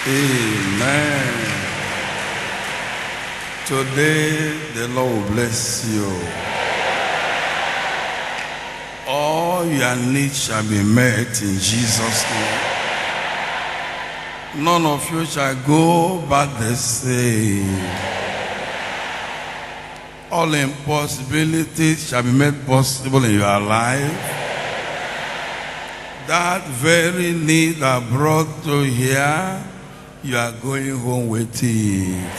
Amen. Today, the Lord will bless you. All your needs shall be met in Jesus' name. None of you shall go back the same. All impossibilities shall be made possible in your life. That very need that brought you here, you are going home with it.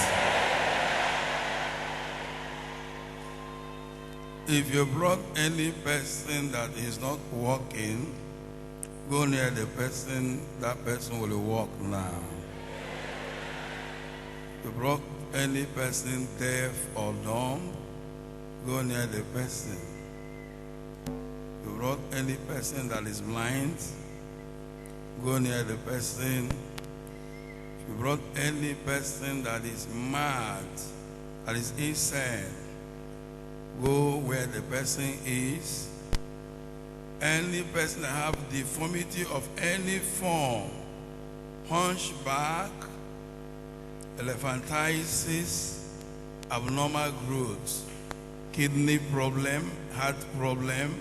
If you brought any person that is not walking, go near the person, that person will walk now. If you brought any person deaf or dumb, go near the person. If you brought any person that is blind, go near the person. If you brought any person that is mad, that is insane, go where the person is. Any person that have deformity of any form, hunchback, elephantiasis, abnormal growth, kidney problem, heart problem,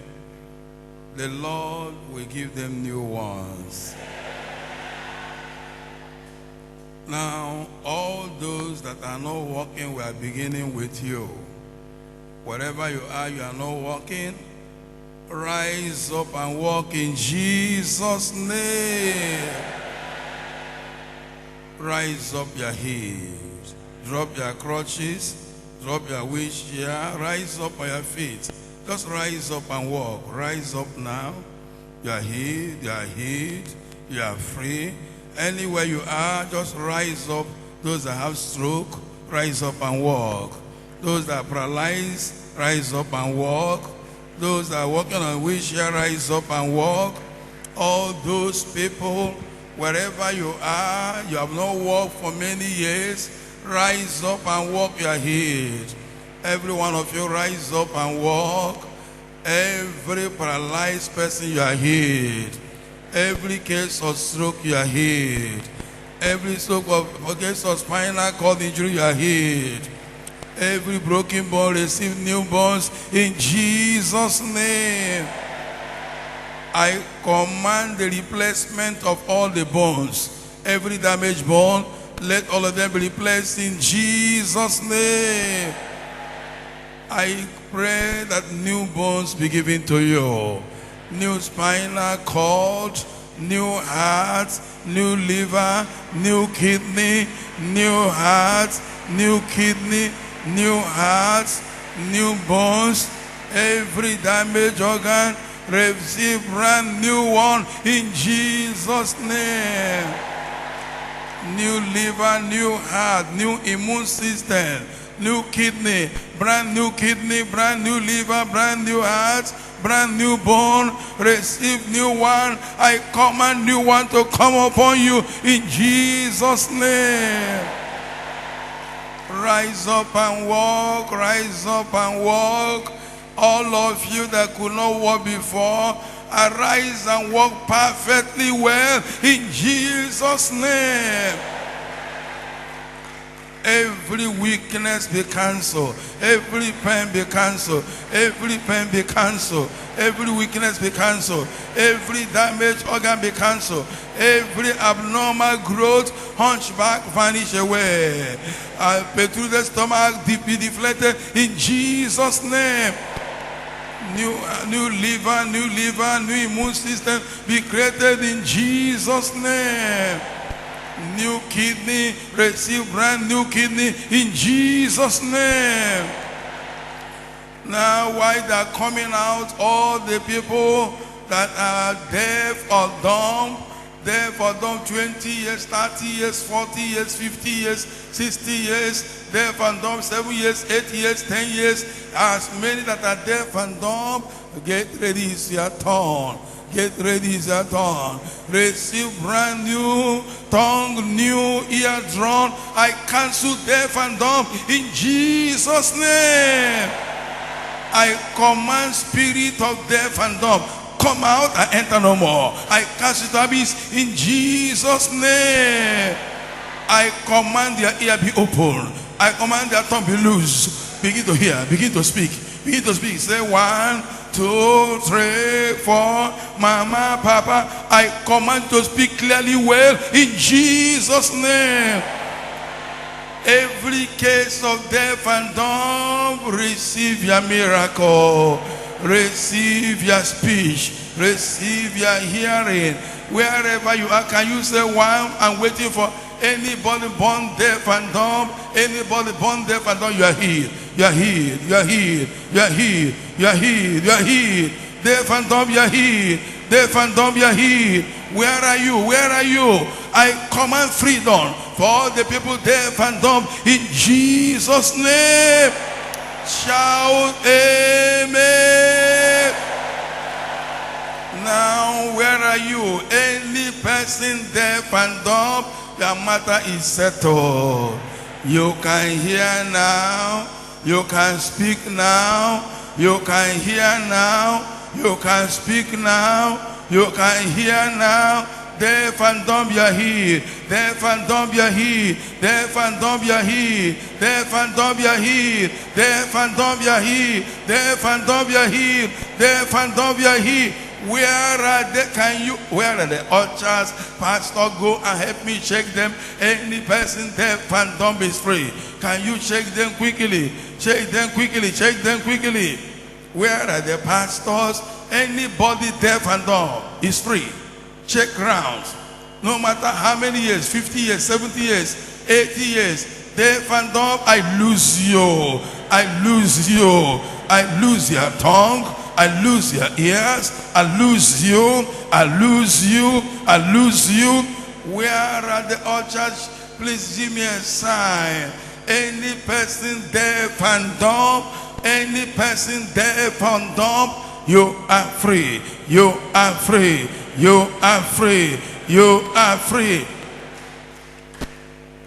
the Lord will give them new ones. Now, all those that are not walking, we are beginning with you. Wherever you are not walking, rise up and walk in Jesus' name. Rise up your head. Drop your crutches. Drop your wheelchair. Rise up on your feet. Just rise up and walk. Rise up now. You are healed. You are healed. You are free. Anywhere you are, just rise up. Those that have stroke, rise up and walk. Those that are paralyzed, rise up and walk. Those that are walking on a wheelchair, rise up and walk. All those people, wherever you are, you have not walked for many years, rise up and walk your head. Every one of you, rise up and walk. Every paralyzed person, you are healed. Every case of stroke, you are healed. Every case of spinal cord injury, you are healed. Every broken bone receive new bones in Jesus' name. I command the replacement of all the bones. Every damaged bone, let all of them be replaced in Jesus' name. I pray that new bones be given to you. New spinal cord, new heart, new liver, new kidney, new heart, new kidney, new hearts, new bones, every damaged organ, receive brand new one in Jesus' name. New liver, new heart, new immune system, new kidney, brand new liver, brand new heart, brand new bone, receive new one. I command new one to come upon you in Jesus' name. Rise up and walk, rise up and walk. All of you that could not walk before, arise and walk perfectly well in Jesus' name. Every weakness be cancelled. Every pain be cancelled. Every pain be cancelled. Every weakness be cancelled. Every damaged organ be cancelled. Every abnormal growth, hunchback, vanish away. Protruded stomach be deflated in Jesus' name. New liver, new immune system be created in Jesus' name. New kidney, receive brand new kidney in Jesus' name. Now, while they are coming out, all the people that are deaf or dumb, 20 years, 30 years, 40 years, 50 years, 60 years, deaf and dumb, 7 years, 8 years, 10 years, as many that are deaf and dumb, get ready, it's your turn. Get ready, it's your turn. Receive brand new tongue, new eardrum. I cancel deaf and dumb in Jesus' name. I command spirit of deaf and dumb, come out and enter no more. I cast it abyss in Jesus' name. I command their ear be open. I command their tongue be loose. Begin to hear. Begin to speak. Begin to speak. Say 1, 2, 3, 4. Mama, Papa, I command to speak clearly well in Jesus' name. Every case of deaf and dumb, receive your miracle. Receive your speech. Receive your hearing. Wherever you are, can you say, while I'm waiting for anybody born deaf and dumb, anybody born deaf and dumb, you are healed. You are healed. You are healed. You are healed. You are healed. You are healed. Deaf and dumb, you are healed. Deaf and dumb, you are healed. Where are you? Where are you? I command freedom for all the people deaf and dumb in Jesus' name. Shout amen. Now, where are you? Any person deaf and dumb, your matter is settled. You can hear now. You can speak now. You can hear now. You can speak now. You can hear now. Deaf and dumb, you are healed. Deaf and dumb, you are healed. Deaf and dumb, you are healed. Deaf and dumb, you are healed. Deaf and dumb, you are healed. Deaf and dumb, you are healed. Deaf and dumb, you are healed. Where are they? Where are the ushers? Pastor, go and help me check them. Any person deaf and dumb is free. Can you check them quickly? Check them quickly. Check them quickly. Where are the pastors? Anybody deaf and dumb is free. Check rounds. No matter how many years, 50 years, 70 years, 80 years, deaf and dumb, I lose you. I lose you. I lose your tongue. I lose your ears. I lose you. I lose you. I lose you. Where are the ushers? Please give me a sign. Any person deaf and dumb, any person deaf and dumb, you are free. You are free. You are free. You are free.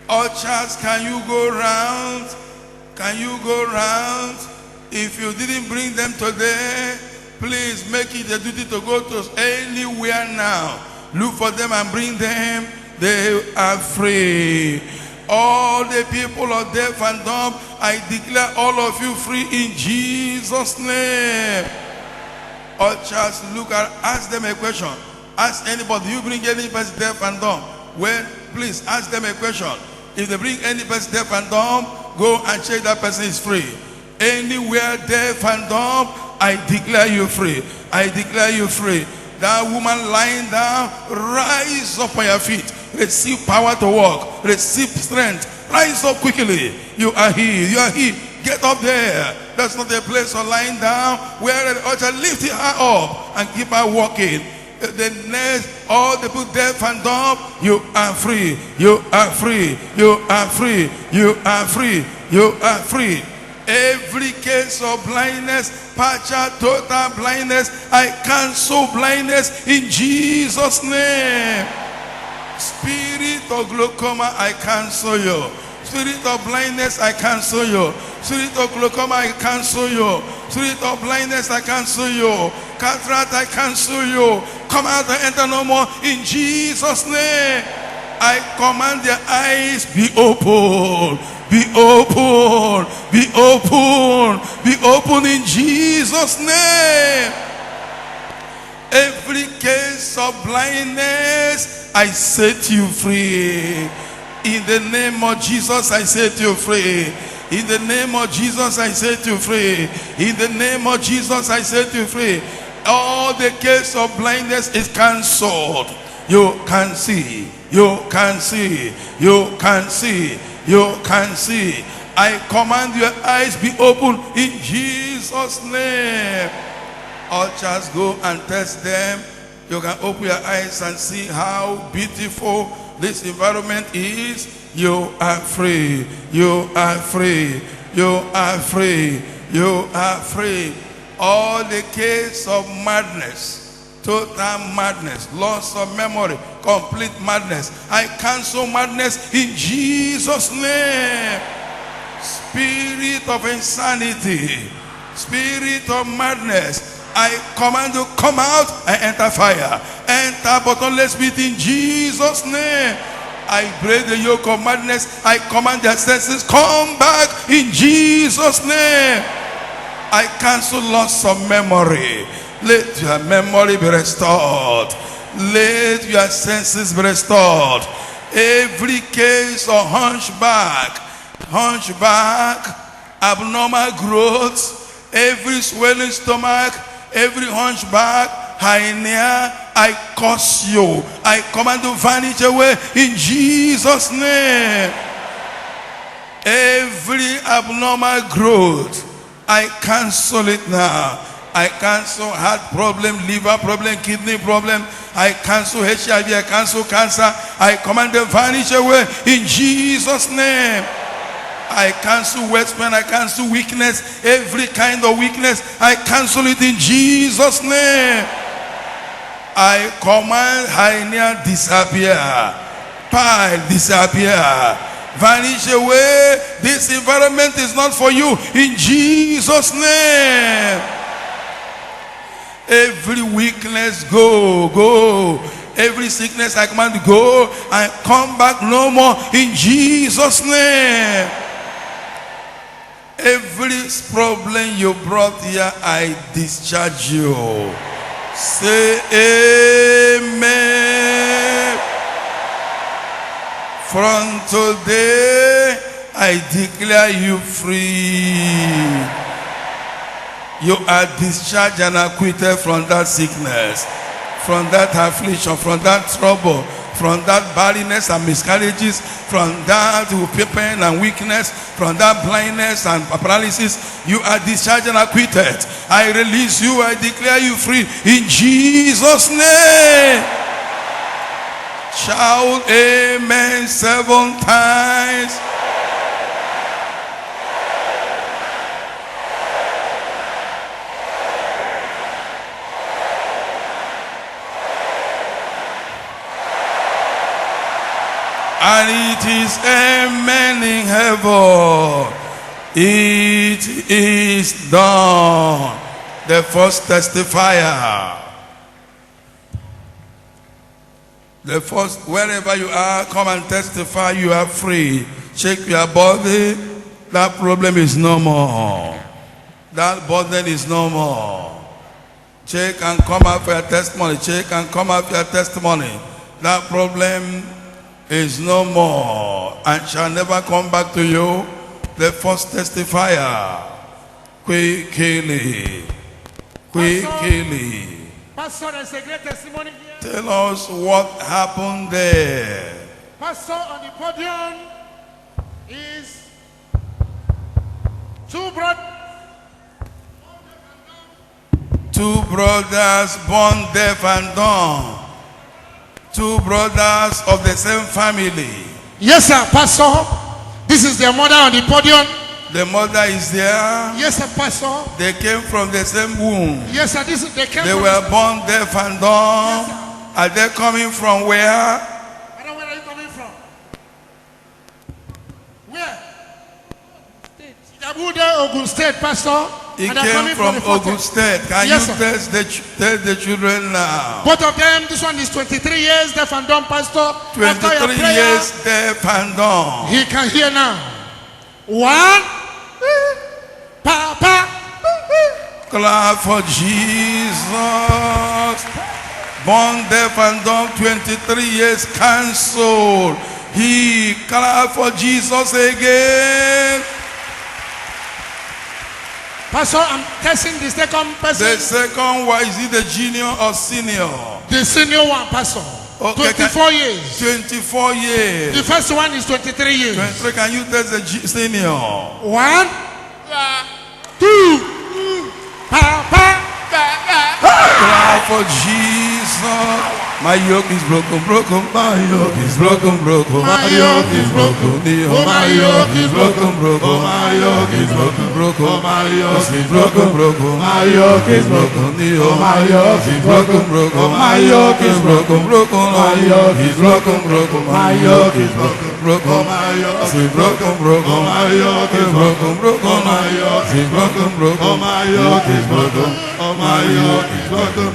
Ushers, can you go round? Can you go round? If you didn't bring them today, please make it a duty to go to anywhere now. Look for them and bring them. They are free. All the people of deaf and dumb, I declare all of you free in Jesus' name. Ushers, look at, ask them a question. Ask anybody, you bring any person deaf and dumb? Well, please ask them a question. If they bring any person deaf and dumb, go and check that person is free. Anywhere deaf and dumb, I declare you free. I declare you free. That woman lying down, rise up on your feet. Receive power to walk. Receive strength. Rise up quickly. You are healed. You are healed. Get up there. That's not a place for lying down. Where the altar, lift her up and keep her walking. The next, all the people deaf and dumb, you are free. You are free. You are free. You are free. You are free. Every case of blindness, partial, total blindness, I cancel blindness in Jesus' name. Spirit of glaucoma, I cancel you. Spirit of blindness, I cancel you. Spirit of glaucoma, I cancel you. Spirit of blindness, I cancel you. Cataract, I cancel you. Come out and enter no more in Jesus' name. I command their eyes be open. Be open. Be open. Be open in Jesus' name. Every case of blindness, I set you free. In the name of Jesus, I set you free. In the name of Jesus, I set you free. In the name of Jesus, I set you free. All the case of blindness is cancelled. You can see. You can see. You can see. You can see. I command your eyes be open in Jesus' name. Ushers, go and test them. You can open your eyes and see how beautiful this environment is. You are free. You are free. You are free. You are free. All the case of madness, total madness, loss of memory, complete madness, I cancel madness in Jesus' name. Spirit of insanity, spirit of madness, I command you, come out and enter fire. Enter bottomless pit in Jesus' name. I break the yoke of madness. I command their senses, come back in Jesus' name. I cancel loss of memory. Let your memory be restored. Let your senses be restored. Every case of hunchback, abnormal growth, every swelling stomach, every hunchback, hernia, I curse you. I command to vanish away in Jesus' name. Every abnormal growth, I cancel it now. I cancel heart problem, liver problem, kidney problem. I cancel HIV, I cancel cancer. I command them vanish away in Jesus' name. I cancel waist pain, I cancel weakness, every kind of weakness, I cancel it in Jesus' name. I command hernia disappear, pile disappear, vanish away. This environment is not for you in Jesus' name. Every weakness go. Every sickness I command go and come back no more in Jesus' name. Every problem you brought here, I discharge you. Say amen. From today, I declare you free. You are discharged and acquitted from that sickness, from that affliction, from that trouble, from that barrenness and miscarriages, from that pain and weakness, from that blindness and paralysis. You are discharged and acquitted. I release you, I declare you free in Jesus' name. Shout amen 7 times. And it is amen in heaven. It is done. The first testifier. The first, wherever you are, come and testify. You are free. Check your body. That problem is no more. That burden is no more. Check and come out for your testimony. Check and come out for your testimony. That problem is no more and shall never come back to you. The first testifier, quickly. Pastor, there's a great testimony here. Tell us what happened there. Pastor, on the podium is two brothers born deaf and dumb. Two brothers of the same family. Yes, sir, Pastor. This is their mother on the podium. The mother is there. Yes, sir, Pastor. They came from the same womb. Yes, sir. They were born deaf and dumb. Yes, are they coming from where? I don't know where are you coming from. Where? Abuja, Ogun State, Pastor. He came from Ogun State. Can yes, you tell the children now? Both of them, this one is 23 years deaf and dumb, Pastor. 23 years deaf and dumb. He can hear now. One. Papa. Clap for Jesus. Born deaf and dumb, 23 years cancelled. He clap for Jesus again. Pastor, I'm testing the second person. The second one, is it the junior or senior? The senior one, Pastor. Okay, 24 years. 24 years. The first one is 23 years. 23, can you test the senior? 1, 2, Papa. Clap for Jesus. My yoke is broken. My yoke is broken. My yoke is broken. My yoke is broken. My yoke is broken. My yoke is broken. My yoke is broken. My yoke is broken. My yoke is broken. My yoke is broken. My yoke is broken. My yoke is broken. My yoke is broken. My yoke is broken. My yoke is broken. My yoke is broken.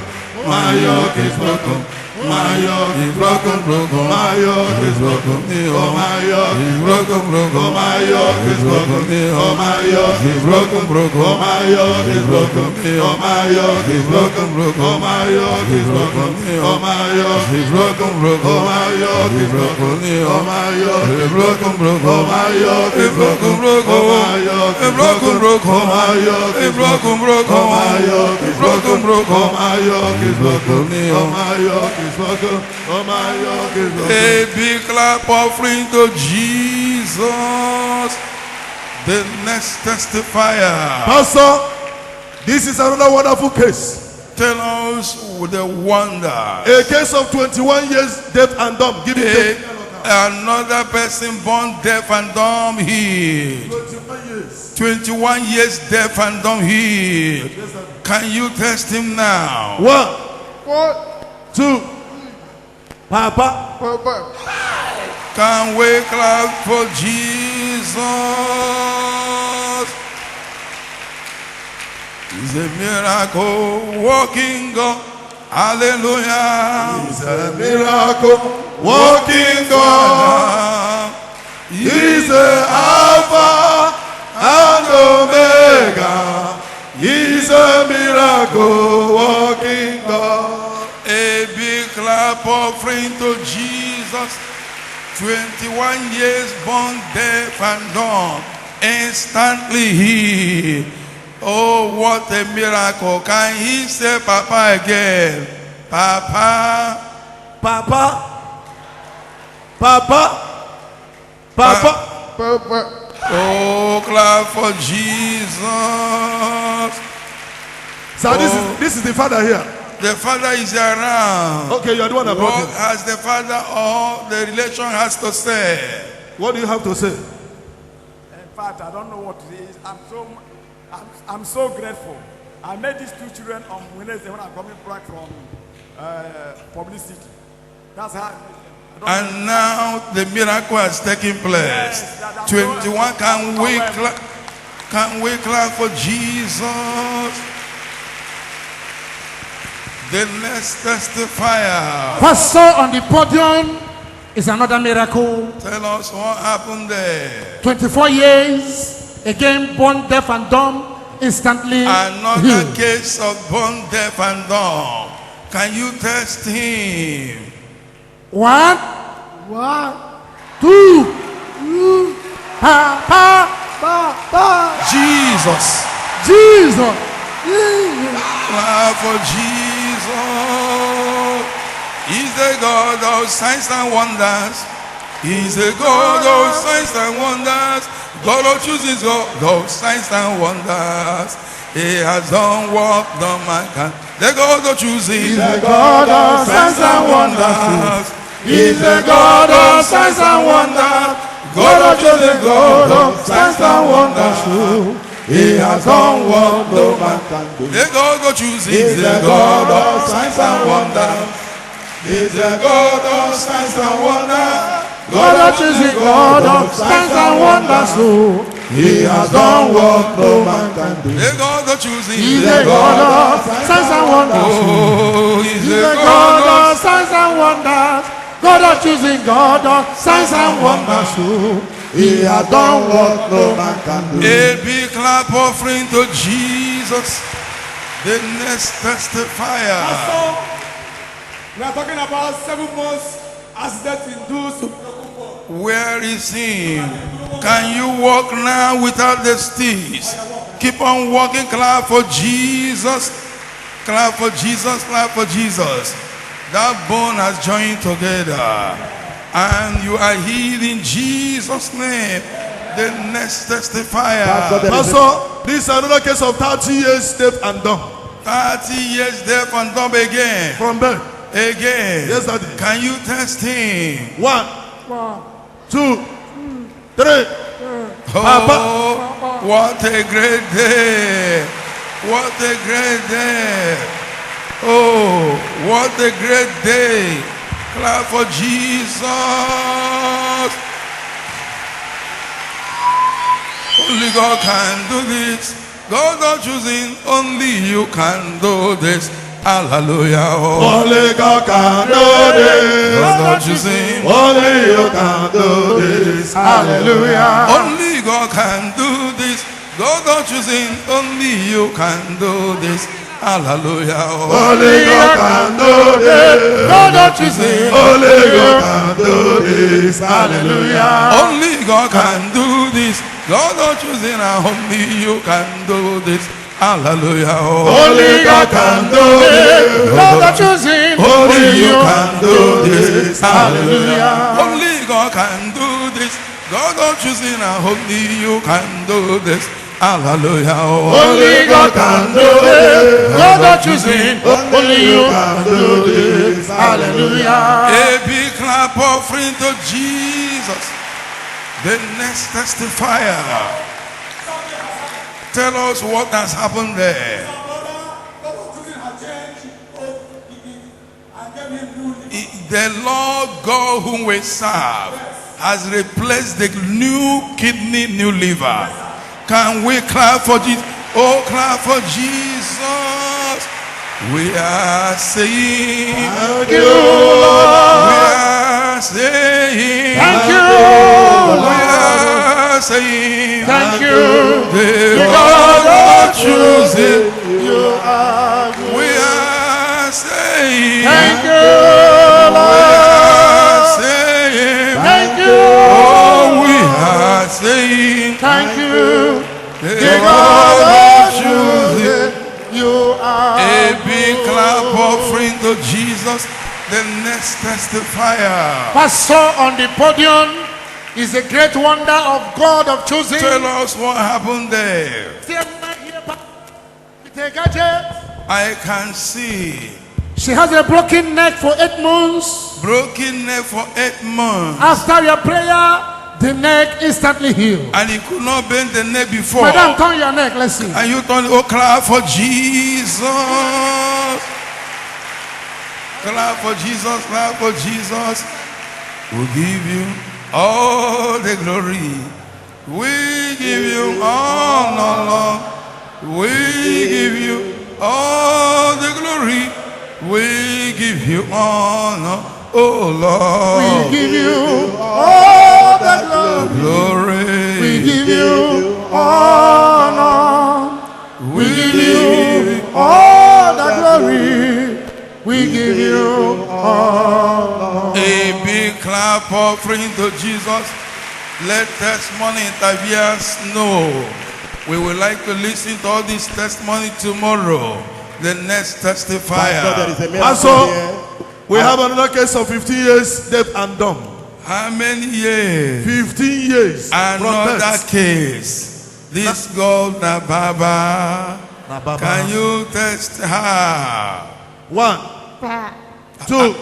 My yoke is broken. My yoke is broken, broken. My yoke is broken. Oh, my yoke is broken, broken. Oh, my yoke is broken. Oh, my yoke is broken, broken. Oh, my yoke is broken. Oh, my yoke is broken, broken. Oh, my yoke is broken. Oh, my yoke is broken, broken. Oh, my yoke is broken. Oh, my yoke is broken, broken. Oh, my yoke is broken, broken. Oh, my yoke is broken, broken. Oh, my yoke is broken, broken. Oh, my yoke is broken, broken. Oh, my yoke is broken. Oh, my yoke is broken. Oh, my yoke is broken. A big clap offering to Jesus, the next testifier. Pastor, this is another wonderful case. Tell us the wonder. A case of 21 years deaf and dumb. Give it another person born deaf and dumb healed. 21 years. 21 years deaf and dumb healed. Can you test him now? 1, 2. Papa. Can we clap for Jesus? He's a miracle working God. Hallelujah. He's a miracle working God. He's the Alpha and Omega. He's a miracle working God. A big clap offering to Jesus. 21 years born deaf and dumb, instantly healed. Oh, what a miracle. Can he say Papa again? Papa. Papa. Papa. Papa. Papa. Oh, clap for Jesus. So this is the father here. The father is around. Okay, you are the one that brought What him. has the father or the relation has to say? What do you have to say? In fact, I don't know what it is. I'm so grateful. I met these two children on Wednesday when I'm coming back from publicity. That's how. And now the miracle has taken place. Yes, 21. Can we clap for Jesus? The next testifier. Pastor on the podium is another miracle. Tell us what happened there. 24 years, again born deaf and dumb, instantly Another healed. case of born deaf and dumb. Can you test him? 1, 2, Papa, Jesus. Jesus. Clap for Jesus. He's the God of signs and wonders. He's the God of signs and wonders. God of choosing God of signs and wonders. He has done what no man can. The God of choosing. He's the God of signs and wonders. He's the God of signs and wonders. God of choosing God of signs and wonders. He has done what no man can do. The God of choosing. He's the God of signs and wonders. He's the God of signs and wonders. God of choosing God of signs and wonders. He has done what no man can do. The God of choosing. He's the God of signs and wonders. Oh, he's He's the God of signs and wonders. God of choosing God of signs and wonders. He has done what no man can do. A big clap offering to Jesus, the next testifier. We are talking about 7 months accident induced. Where is he? Can you walk now without the sticks? Keep on walking. Clap for Jesus. Clap for Jesus. Clap for Jesus. That bone has joined together. And you are healed in Jesus' name. The next testifier. Pastor, this is another case of 30 years deaf and dumb. 30 years deaf and dumb again. From birth. Again. Yes, Daddy. Can you test him? 1, 2, 3. Oh, what a great day. What a great day. Oh, what a great day. Clap for Jesus. Only God can do this. God not choosing, only you can do this. Hallelujah. Oh, Only God can do this. God choosing. Only you can do this. Hallelujah. Only God can do this. God choosing. Only you can do this. Hallelujah. Oh, Only God can do this. God choosing. Only God can do this. Hallelujah. only God can do this. God choosing. And only you can do this. Hallelujah. Oh, Only God can do this. God choosing. Only you can do this. Hallelujah. only God can do this. God choosing. And only you can do this. Hallelujah. Oh, Only God can do this. God choosing. Only you can do this. Hallelujah. a big clap offering to Jesus. The next testifier. Tell us what has happened there. The Lord God whom we serve has replaced the new kidney, new liver. Can we clap for Jesus? Oh, clap for Jesus. We are saying, Thank you, we Lord. are saying, Thank you, we Lord. are saying, Thank you. the God God of choosing. You are good. We are saying, Thank you, we Lord. are saying, Thank you. oh, we are saying, Thank you. the God God of choosing. You are A big good. clap offering to Jesus, the next testifier. Pastor on the podium is a great wonder of God of choosing. Tell us what happened there. I can see She has a broken neck for 8 months. broken neck for 8 months, After your prayer, the neck instantly healed. and he could not bend the neck before. Madam, turn your neck. Let's see. And you turn, oh, clap for Jesus. Clap for Jesus, clap for Jesus. We'll give you all the glory. We give you honor, Lord. We give you all the glory. We give you honor, oh Lord. We give you all the glory. Glory. We give you honor. We give you all the glory. We give you honor. A big clap offering to Jesus. Let testimony interviewers know. We would like to listen to all this testimony tomorrow. The next testifier. Also, we have another case of 15 years deaf and dumb. How many years? 15 years. from Another birth. case. This God na Baba. Can you test her? 1, 2,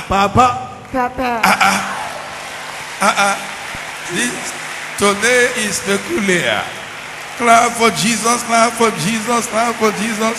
Papa. This today is peculiar. Clap for Jesus, clap for Jesus, clap for Jesus.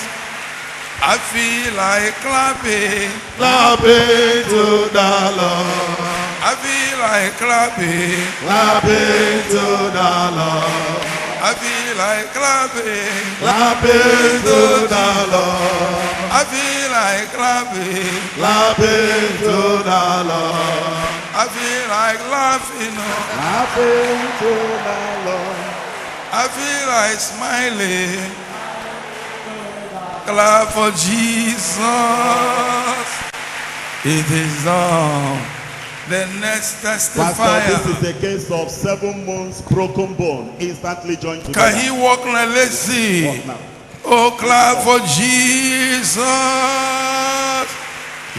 I feel like clapping. Clapping to the Lord. I feel like clapping. Clapping to the Lord. I feel like clapping. Clapping to the Lord. I feel like clapping. Clapping to the Lord. I feel like laughing. Clapping to the Lord. I feel like smiling. Clap for Jesus. It is done. The next Pastor, testifier. this is a case of 7 months broken bone instantly joined together. Can he walk now? Let's see. Walk now. Oh, clap for Jesus.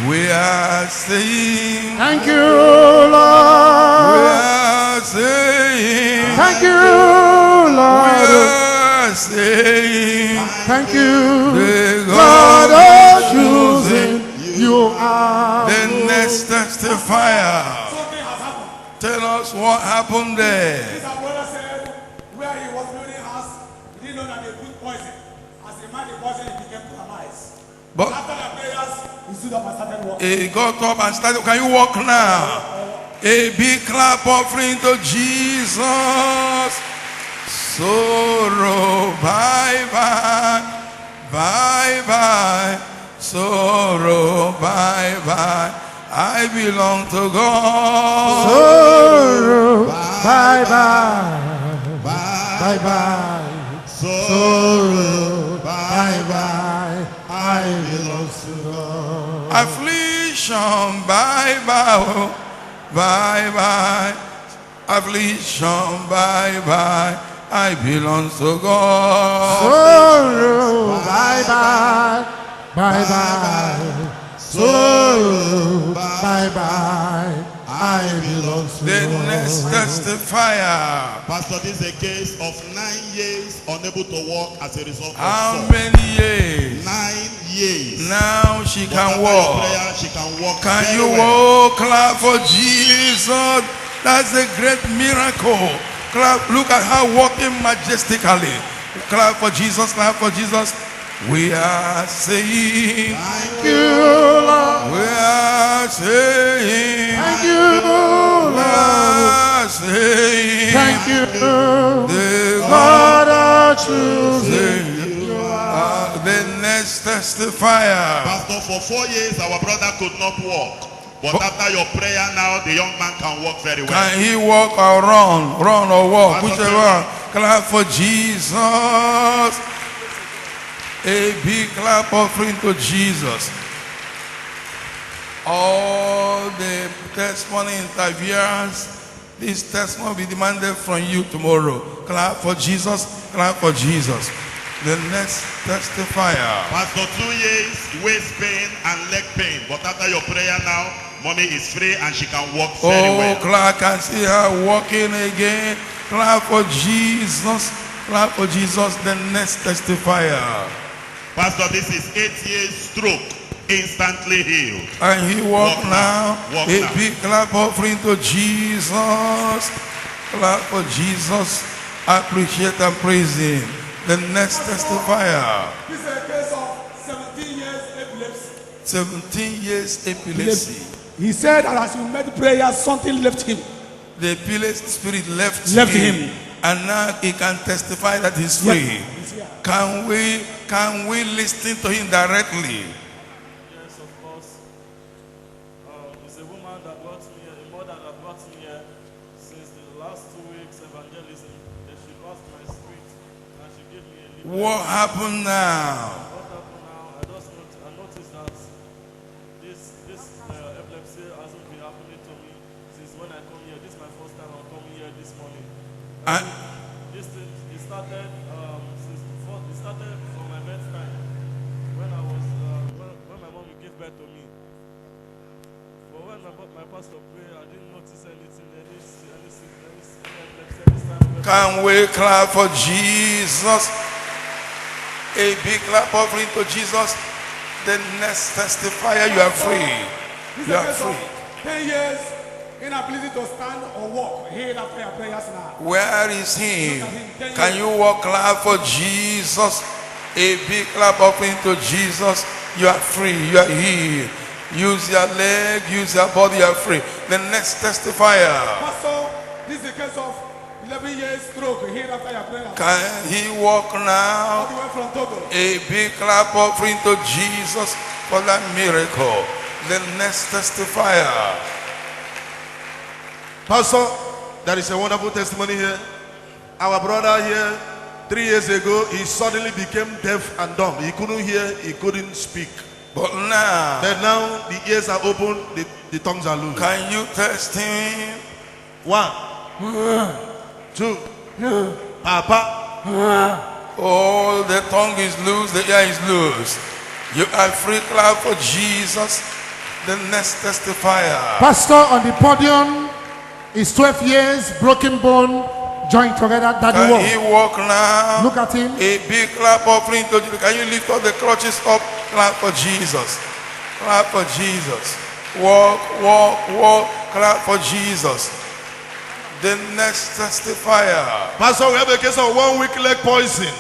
We are saying. Thank you, We Lord. are saying. Thank you, We Lord. are saying. Thank you, The God God of is choosing. choosing. You are The good. next testifier. Something has happened. Tell us what happened there. His brother said where he was building house, he didn't know that they put poison. As he mined the poison, he became paralyzed. But After the prayers, he stood up and started walking. he got up and started. Can you walk now? A big clap offering to Jesus. Sorrow, bye bye, bye bye. sorrow, bye bye. I belong to God. Sorrow, bye bye. Bye bye. Sorrow, Bye bye. I belong to God. Affliction, bye bye, oh, bye bye. Affliction, bye bye. I belong to God. Sorrow, bye bye. Bye bye. Sorrow, bye bye. I belong to The God. next testifier. Pastor, this is a case of 9 years unable to walk as a result of How sore. many years? 9 years. Now she But can after your walk. prayer, she can walk. Can very you well. walk? Clap for Jesus. That's a great miracle. Clap. Look at her walking majestically. Clap for Jesus. Clap for Jesus. We are saying, Thank you, Lord. we are saying, Thank you, we Lord. are saying, Thank you, the God of truth. the next testifier. Pastor, for 4 years, our brother could not walk. But after your prayer now, the young man can walk very well. Can he walk or run? Run or walk? Pastor, Whichever. Clap for Jesus. A big clap offering to Jesus. All the testimony interviewers, this testimony will be demanded from you tomorrow. Clap for Jesus. Clap for Jesus. The next testifier. Pastor, 2 years, waist pain and leg pain. But after your prayer now, mommy is free and she can walk very Oh, well. clap, I can see her walking again. Clap for Jesus. Clap for Jesus, the next testifier. Pastor, this is 8 years stroke, instantly healed. And he walk Walk now. now. Walk A now. big clap offering to Jesus. Clap for Jesus. Appreciate and praise him. The next testifier. This is a case of 17 years epilepsy. 17 years epilepsy. He said that as he made prayer, something left him. The epilepsy spirit left him. And now he can testify that he's free. Can we listen to him directly? Yes, of course. It's a woman that brought me here, a mother that brought me here since the last 2 weeks evangelism. That she crossed my street and she gave me a leaflet. What happened now? What happened now? I noticed that this epilepsy hasn't been happening to me since when I come here. This is my first time I'm coming here this morning. This thing, it started from my bedtime when I was when my mom gave birth to me. But when my pastor prayed, I didn't notice anything, any epilepsy, any sign. Can we clap for Jesus? A big clap offering to Jesus. The next testifier, you are free. This is You a are case free. of 10 years inability to stand or walk. Hear after your prayers now. Where is he? Can you walk? Clap for Jesus. A big clap offering to Jesus. You are free. You are healed. Use your leg, use your body, you are free. The next testifier. Pastor, this is a case of 11 years stroke. Hear after your prayers. Can he walk All now? the way from Togo. A big clap offering to Jesus for that miracle. The next testifier. Pastor, there is a wonderful testimony here. Our brother here, 3 years ago, he suddenly became deaf and dumb. He couldn't hear, he couldn't speak. But now, But now the ears are open, the tongues are loose. can you test him? 1, 2, Papa. Oh, the tongue is loose, the ear is loose. You are free. Clap for Jesus. The next testifier. Pastor on the podium is 12 years, broken bone, joined together. Daddy Can walk. he walk now? Look at him. A big clap offering to Jesus. Can you lift up the crutches up? Clap for Jesus. Clap for Jesus. Walk, walk, walk. Clap for Jesus. The next testifier. Pastor, we have a case of 1 week leg poison.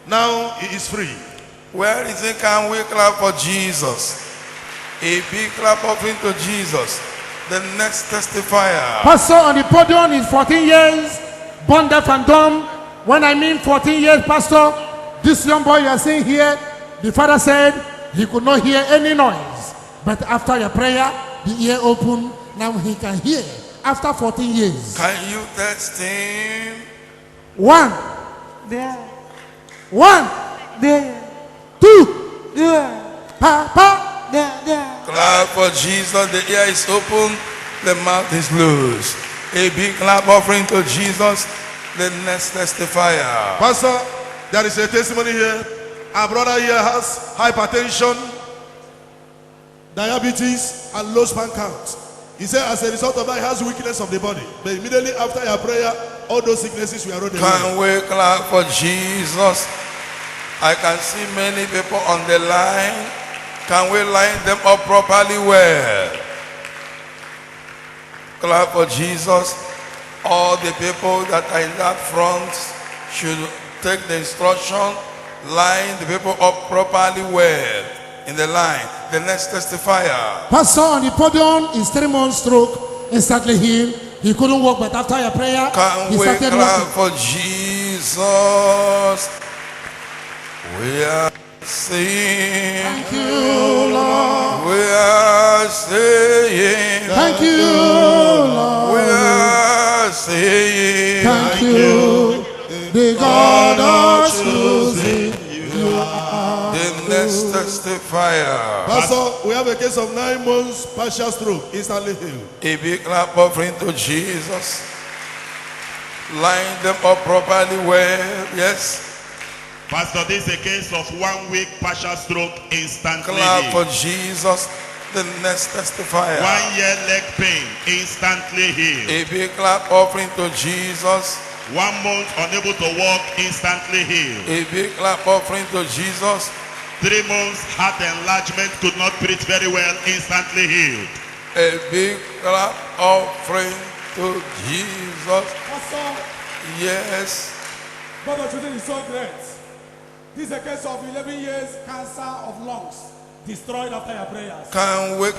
Now he is free. Where is it? Can we clap for Jesus? A big clap offering to Jesus. The next testifier. Pastor on the podium is 14 years, born deaf and dumb. When I mean 14 years, Pastor, this young boy you are seeing here, the father said he could not hear any noise. But after your prayer, the ear opened. Now he can hear. After 14 years. Can you test him? 1, There. 1, There. 2, There. Papa. There. Clap for Jesus. The ear is open. The mouth is loose. A big clap offering to Jesus. The next testifier. Pastor, there is a testimony here. Our brother here has hypertension, diabetes, and low sperm count. He said as a result of that, he has weakness of the body. But immediately after your prayer, all those sicknesses were rolled away. Can we clap for Jesus? I can see many people on the line. Can we line them up properly well? Clap for Jesus. All the people that are in that front should take the instruction, line the people up properly well in the line. The next testifier. Pastor on the podium is 3 months stroke. Instantly healed. He couldn't walk, but after your prayer, Can he we started clap walking. for Jesus? We are saying, Thank you, Lord. we are saying, Thank you, Lord. we are saying, Thank you, the God of choosing. the next testifier. Pastor, we have a case of 9 months partial stroke, instantly healed. A big clap offering to Jesus. Line them up properly well. Yes. Pastor, this is a case of 1 week partial stroke instantly Clap for healed. Jesus. The next testifier. 1 year leg pain instantly healed. A big clap offering to Jesus. 1 month unable to walk instantly healed. A big clap offering to Jesus. 3 months heart enlargement, could not breathe very well, instantly healed. A big clap offering to Jesus. Pastor, Yes. God of children is so great. This is a case of 11 years cancer of lungs destroyed after your prayers.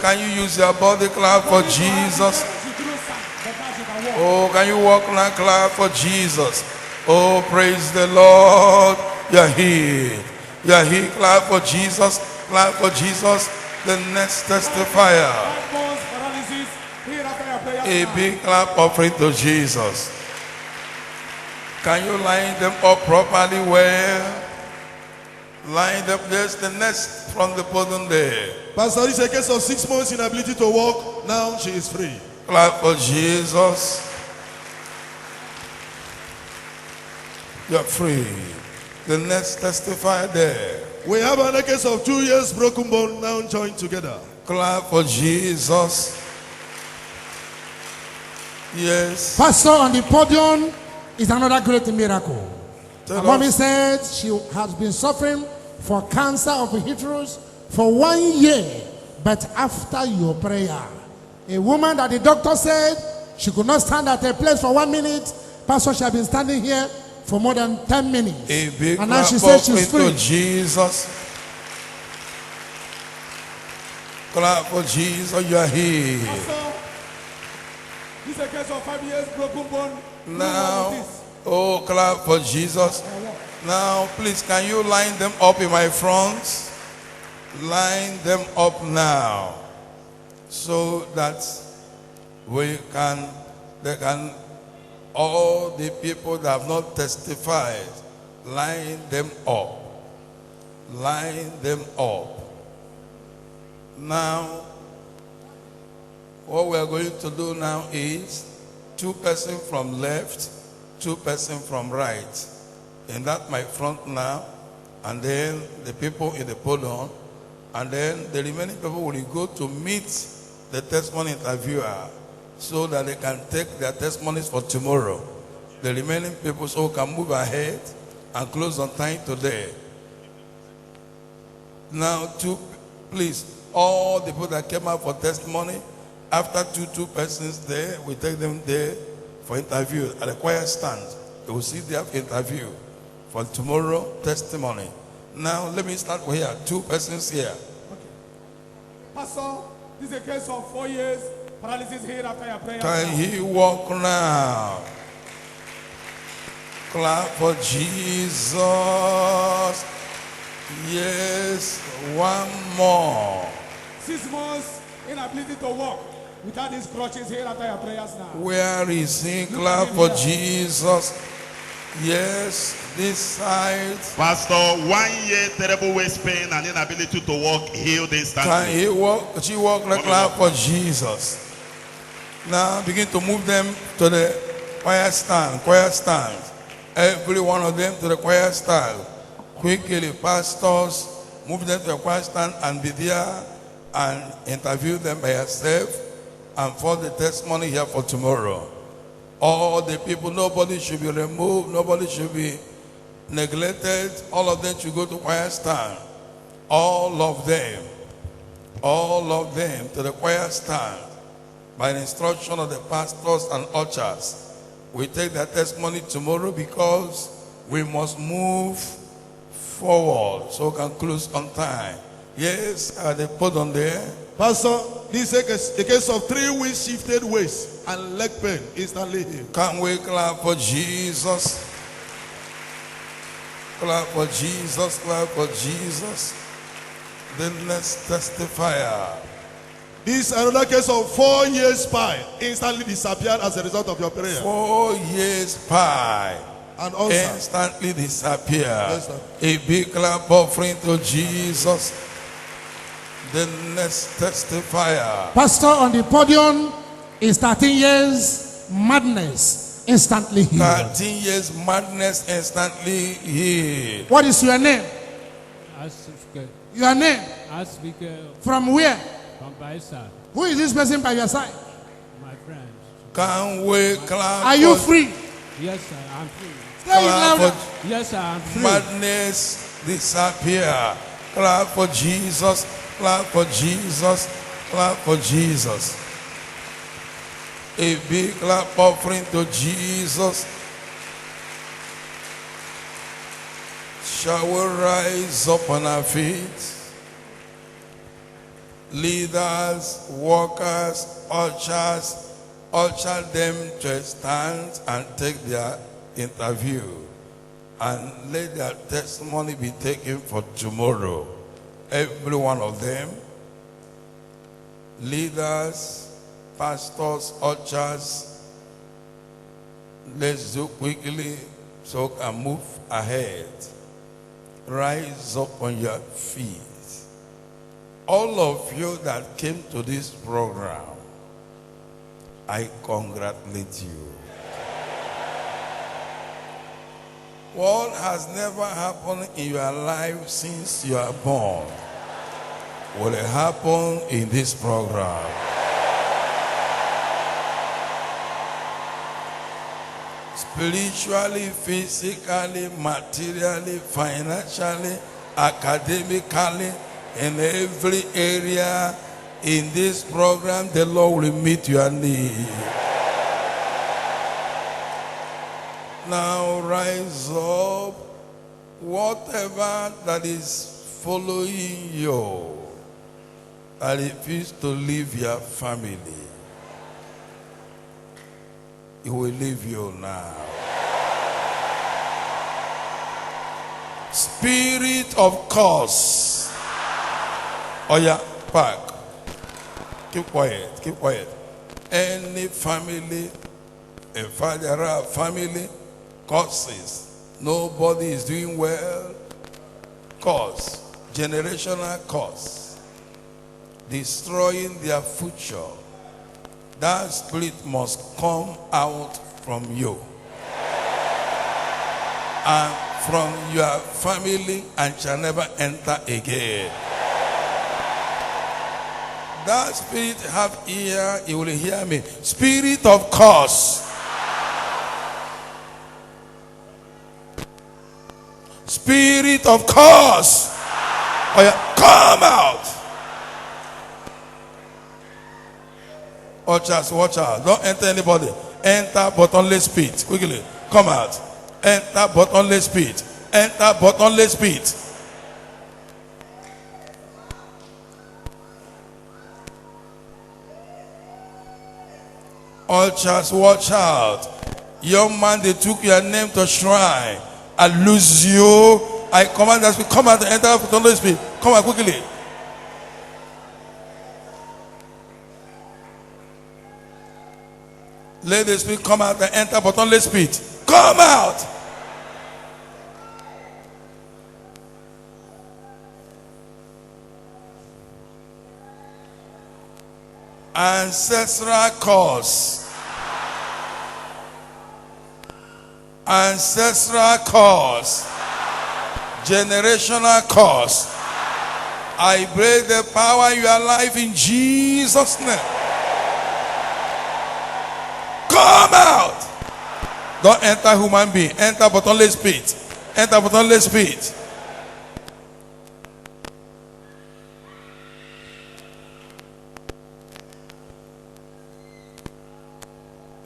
Can you use your body clap for Jesus? She couldn't stand, but now she can walk. Oh, can you walk now? Clap for Jesus. Oh, praise the Lord. You're healed. You're healed. Clap for Jesus. Clap for Jesus. The next testifier. 5 months paralysis, here after your prayers. A now. big clap offering to Jesus. Can you line them up properly well? Line them. There's the next from the podium there. Pastor, this is a case of 6 months inability to walk. Now she is free. Clap for Jesus. You're free. The next testifier there. We have another case of 2 years broken bone now joined together. Clap for Jesus. Yes. Pastor on the podium is another great miracle. Tell Mommy us. said she has been suffering for cancer of the uterus for 1 year. But after your prayer, a woman that the doctor said she could not stand at a place for 1 minute, Pastor, she has been standing here for more than 10 minutes. A big And now clap she says she's offering to free. Jesus. Clap for Jesus. You are healed. Pastor, this is a case of 5 years broken bone. Now, oh, clap for Jesus. Now, please, can you line them up in my front? Line them up now, so that all the people that have not testified, line them up. Line them up. Now, what we are going to do now is 2 persons from left, 2 persons from right. And that my front now, and then the people in the podium, and then the remaining people will go to meet the testimony interviewer so that they can take their testimonies for tomorrow. The remaining people so can move ahead and close on time today. Now, please, all the people that came out for testimony, after two persons there, we take them there for interview at the choir stand. They will see their interview for tomorrow testimony. Now, let me start with here. 2 persons here. Pastor, this is a case of 4 years paralysis here after your prayers. Can he walk now? Clap for Jesus. Yes, one more. 6 months inability to walk without these crutches here after your prayers now. Where is he? Clap for Jesus. Yes, this side. Pastor, 1 year terrible waist pain and inability to walk healed Can instantly. he walk? She walk like clap for Jesus. Now begin to move them to the choir stand. Choir stand. Every one of them to the choir stand. Quickly, pastors, move them to the choir stand and be there and interview them by yourself and for the testimony here for tomorrow. All the people, nobody should be removed, nobody should be neglected. All of them should go to choir stand. All of them to the choir stand by the instruction of the pastors and ushers. We take that testimony tomorrow because we must move forward so we can close on time. Yes, they put on there. Pastor, this is a case of 3 weeks shifted waist and leg pain instantly healed. Can we clap for Jesus? Clap for Jesus, clap for Jesus. The next testifier. This is another case of 4 years spine instantly disappeared as a result of your prayer. 4 years pie. And also Instantly disappear. Yes, sir. A big clap offering to Jesus. The next testifier. Pastor on the podium is 13 years madness instantly healed. 13 years madness instantly healed. What is your name? Asifke, Your name? Asifke From where? from Baisa, Who is this person by your side? my friend. Can we clap Are you for free? Yes, sir, I'm free. Say it clap louder. for Yes, sir, I'm free. madness disappear? Clap for Jesus. Clap for Jesus. Clap for Jesus. A big clap offering to Jesus. Shall we rise up on our feet? Leaders, workers, ushers, usher them to stand and take their interview and let their testimony be taken for tomorrow. Every one of them, leaders, pastors, ushers, let's do quickly so we can move ahead. Rise up on your feet. All of you that came to this program, I congratulate you. What has never happened in your life since you are born will happen in this program. Spiritually, physically, materially, financially, academically, in every area in this program, the Lord will meet your need. Now rise up. Whatever that is following you, I refuse to leave your family. It will leave you now. Spirit of curse. Oh yeah, park. Keep quiet, keep quiet. Any family, a father, family, curses. Nobody is doing well. Curse. Generational curse. Destroying their future. That spirit must come out from you and from your family and shall never enter again. That spirit have ear, he will hear me. Spirit of curse. Spirit of curse. Oh yeah, come out. Watch out. Don't enter anybody. Enter but only speed. Quickly. Come out. Enter but only speed. Enter but only speed. Ushers, watch out. Young man, they took your name to shrine. I lose you I command that spirit, come out and enter with the Holy Spirit. Come out quickly. Let the spirit come out and enter but only spirit. Come out. Ancestral cause. Ancestral cause. Generational cause. I break the power in your life in Jesus' name. Come out. Don't enter human being. Enter but only spirit. Enter but only spirit.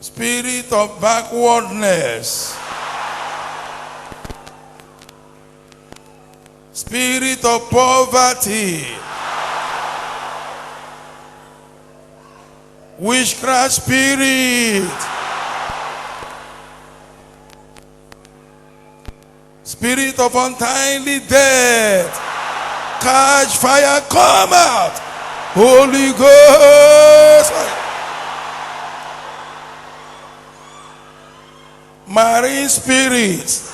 Spirit of backwardness. Spirit of poverty. Witchcraft spirit. Spirit of untimely death. Catch fire, come out. Holy Ghost. Marine spirit.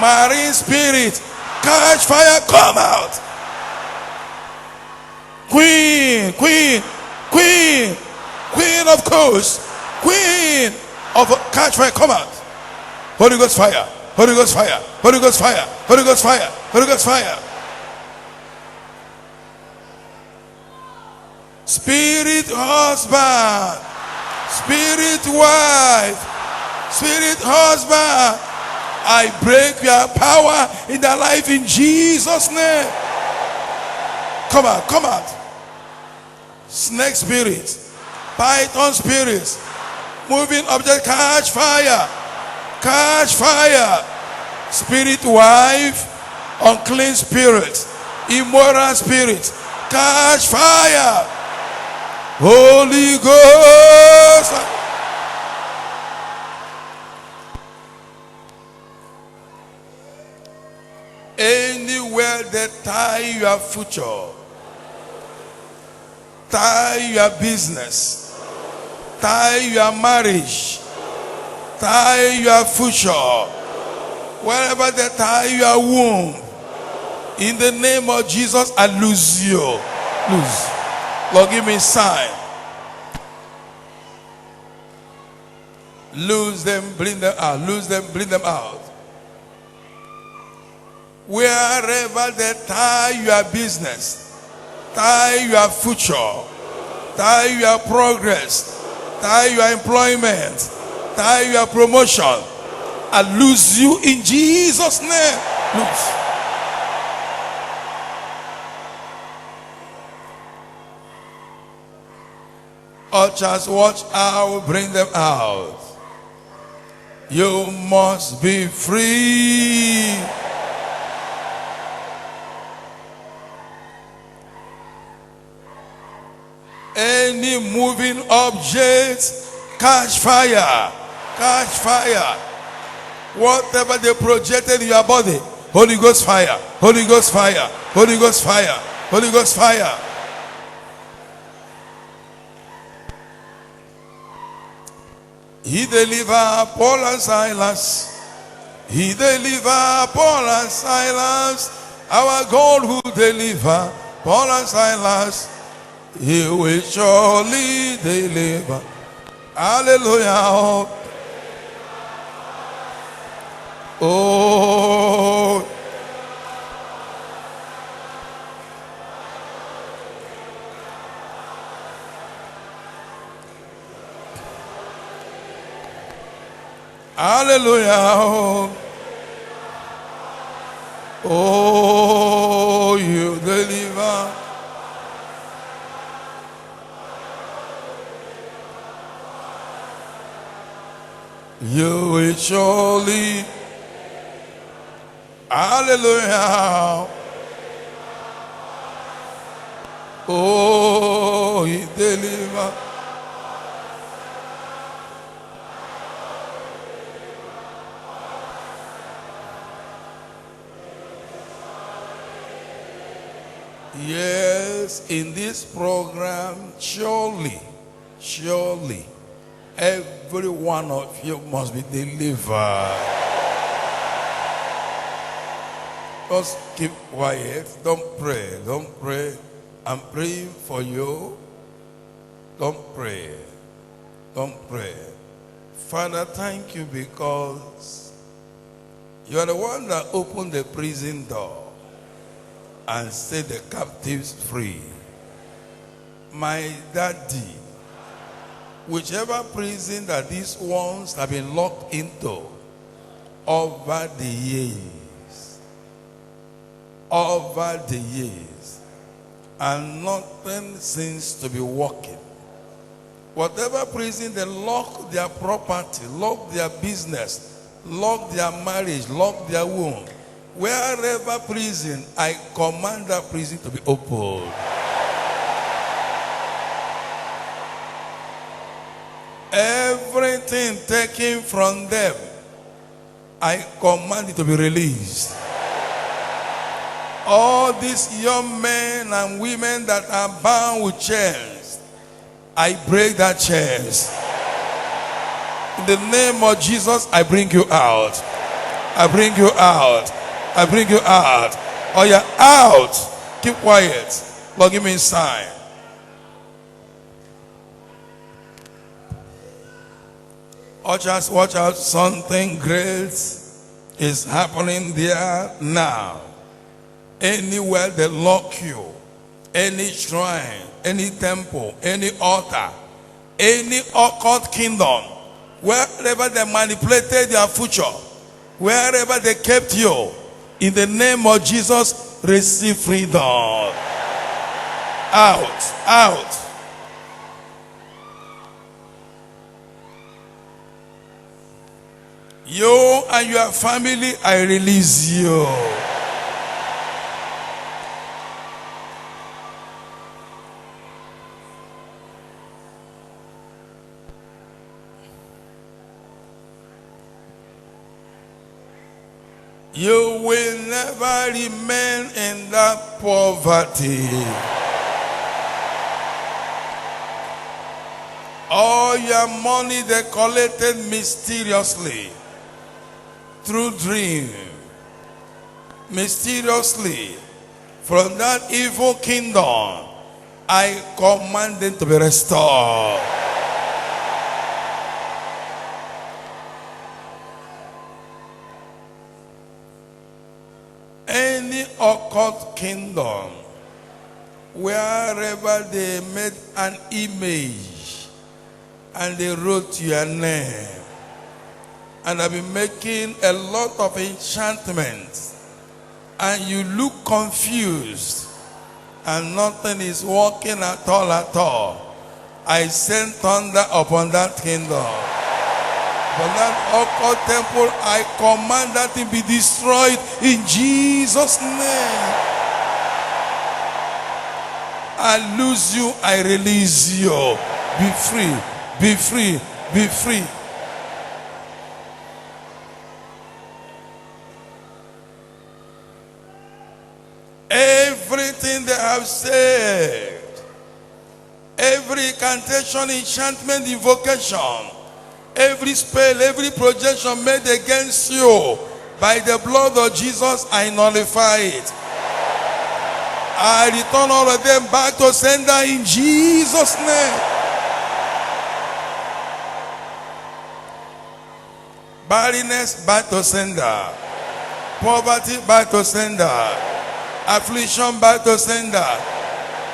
Marine spirit. Catch fire, come out. Queen, queen, queen, queen of coast, queen of catch fire, come out. Holy Ghost fire, Holy Ghost fire, Holy Ghost fire, Holy Ghost fire, Holy Ghost fire. Spirit husband, spirit wife, spirit husband. I break your power in their life in Jesus' name. Come out, come out. Snake spirit, python spirits, moving object, catch fire, catch fire. Spirit wife, unclean spirit, immoral spirit, catch fire. Holy Ghost. Anywhere they tie your future, tie your business, tie your marriage, tie your future, wherever they tie your womb, in the name of Jesus, I lose you. Lose. Lord, give me a sign. Lose them, bring them out. Lose them, bring them out. Wherever they tie your business, tie your future, tie your progress, tie your employment, tie your promotion, I lose you in Jesus' name. Lose. Ushers, watch, I will bring them out. You must be free. Any moving object, catch fire, catch fire. Whatever they projected in your body, Holy Ghost fire, Holy Ghost fire, Holy Ghost fire, Holy Ghost fire. He delivered Paul and Silas. He delivered Paul and Silas. Our God who delivered Paul and Silas, He will surely deliver. Hallelujah. Oh. Hallelujah. Oh, you deliver. You will surely. Hallelujah. Oh, He deliver. Yes, in this program, surely, every one of you must be delivered. Just keep quiet. Don't pray. I'm praying for you. Don't pray. Father, thank you because you are the one that opened the prison door and set the captives free. My daddy, whichever prison that these ones have been locked into over the years, and nothing seems to be working. Whatever prison, they lock their property, lock their business, lock their marriage, lock their womb. Wherever prison, I command that prison to be opened. Everything taken from them, I command it to be released. All these young men and women that are bound with chains, I break that chains. In the name of Jesus, I bring you out. I bring you out. I bring you out. Oh, you're out. Keep quiet. Lord, give me a sign. Watch out. Something great is happening there now. Anywhere they lock you, any shrine, any temple, any altar, any occult kingdom, wherever they manipulated their future, wherever they kept you, in the name of Jesus, receive freedom. Out. You and your family, I release you. You will never remain in that poverty. All your money they collected mysteriously through dream, mysteriously from that evil kingdom, I command them to be restored. Any occult kingdom, wherever they made an image and they wrote your name, and have been making a lot of enchantments, and you look confused and nothing is working at all, I send thunder upon that kingdom. For that occult temple, I command that it be destroyed in Jesus' name. I lose you, I release you. Be free, be free, be free. Everything they have said, every incantation, enchantment, invocation, every spell, every projection made against you, by the blood of Jesus, I nullify it. I return all of them back to sender in Jesus' name. Barrenness, back to sender. Poverty, back to sender. Affliction, back to sender.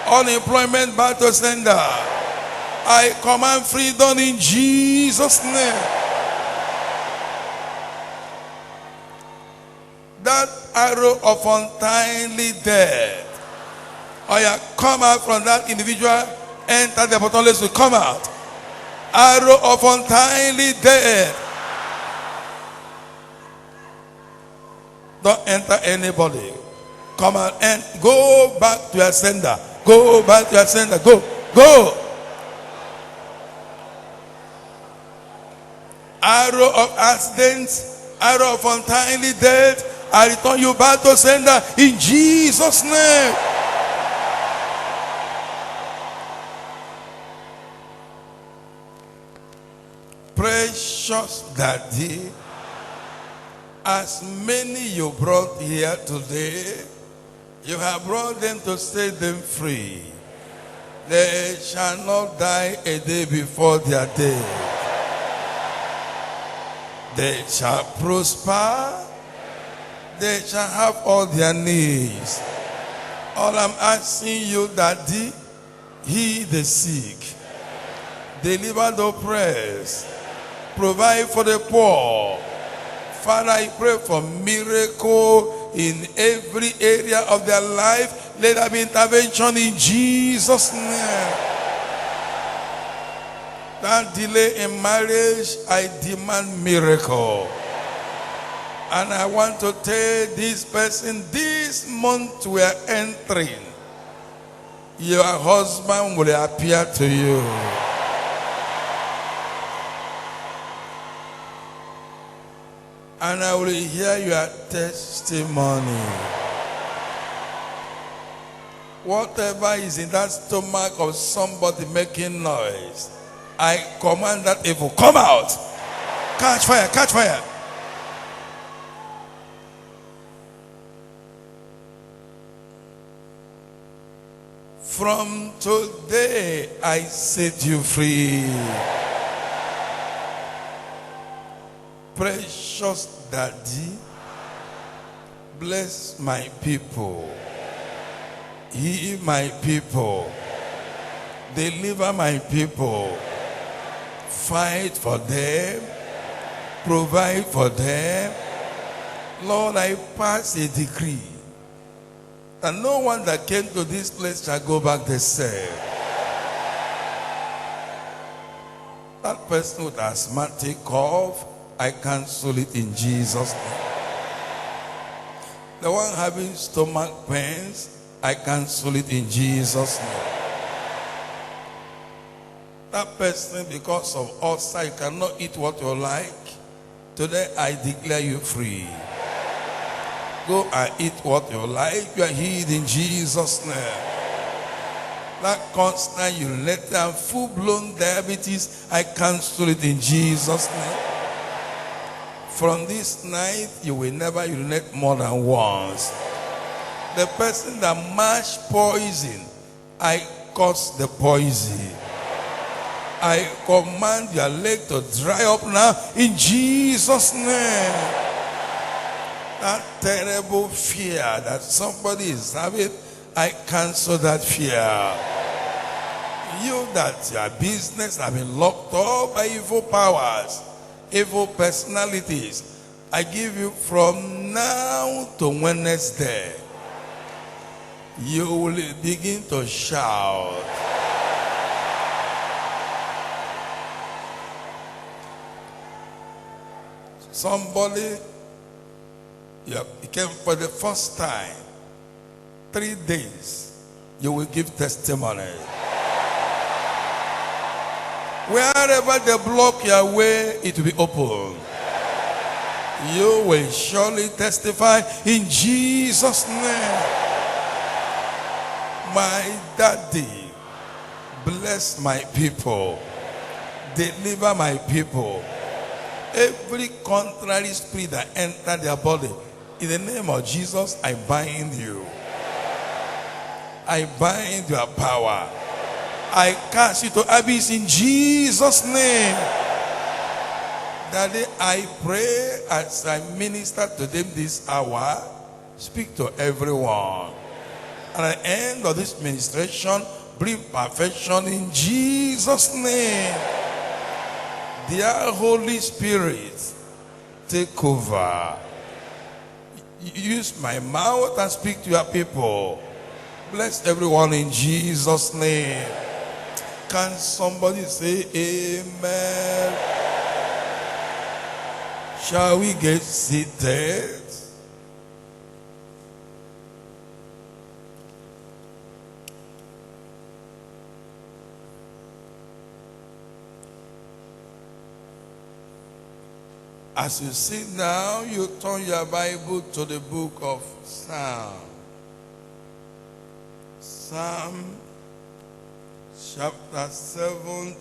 Unemployment, back to sender. I command freedom in Jesus' name. That arrow of untimely death, oh yeah, come out from that individual, enter the bottomless to come out. Arrow of untimely death. Don't enter anybody. Come out and go back to your sender. Go back to your sender. Go. Arrow of accidents, arrow of untimely death, I return you back to sender in Jesus' name. Precious Daddy, as many you brought here today, you have brought them to set them free. They shall not die a day before their day. They shall prosper. They shall have all their needs. All I'm asking you, Daddy, heal the sick, deliver the oppressed, provide for the poor. Father, I pray for miracle in every area of their life. Let there be intervention in Jesus' name. That delay in marriage, I demand miracle. And I want to tell this person, this month we are entering, your husband will appear to you. And I will hear your testimony. Whatever is in that stomach of somebody making noise, I command that evil, come out. Catch fire, catch fire. From today, I set you free. Precious Daddy, bless my people. Heal my people. Deliver my people. Fight for them. Provide for them. Lord, I pass a decree that no one that came to this place shall go back the same. That person with asthmatic cough, I cancel it in Jesus' name. The one having stomach pains, I cancel it in Jesus' name. That person, because of ulcer, you cannot eat what you like. Today, I declare you free. Go and eat what you like. You are healed in Jesus' name. That constant urinary and full-blown diabetes, I cancel it in Jesus' name. From this night, you will never urinate more than once. The person that mashed poison, I cause the poison. I command your leg to dry up now in Jesus' name. That terrible fear that somebody is having, I cancel that fear. You that your business have been locked up by evil powers, evil personalities, I give you from now to Wednesday, you will begin to shout. Somebody, you came for the first time, 3 days, you will give testimony. Wherever they block your way, it will be open. You will surely testify in Jesus' name. My Daddy, bless my people. Deliver my people. Every contrary spirit that enter their body, in the name of Jesus, I bind you. I bind your power. I cast you to abyss in Jesus' name. Daddy, I pray as I minister to them this hour, speak to everyone. And at the end of this ministration, bring perfection in Jesus' name. Dear Holy Spirit, take over. Use my mouth and speak to your people. Bless everyone in Jesus' name. Can somebody say amen? Shall we get seated? As you sit down, you turn your Bible to the book of Psalm. Psalm chapter 72.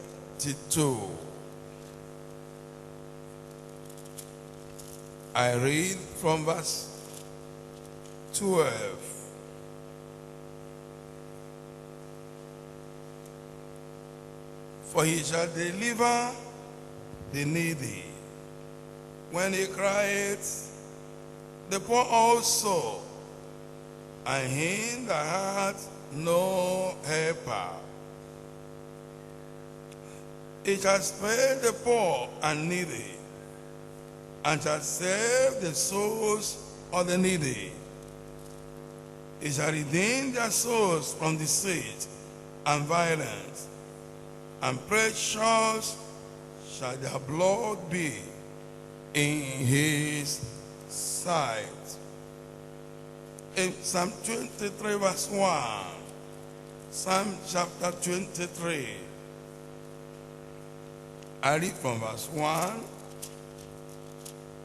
I read from verse 12. For he shall deliver the needy. When he crieth, the poor also, and him that hath no helper. He shall spare the poor and needy, and shall save the souls of the needy. He shall redeem their souls from deceit and violence, and precious shall their blood be in his sight. In Psalm 23 verse 1, Psalm chapter 23, I read from verse 1.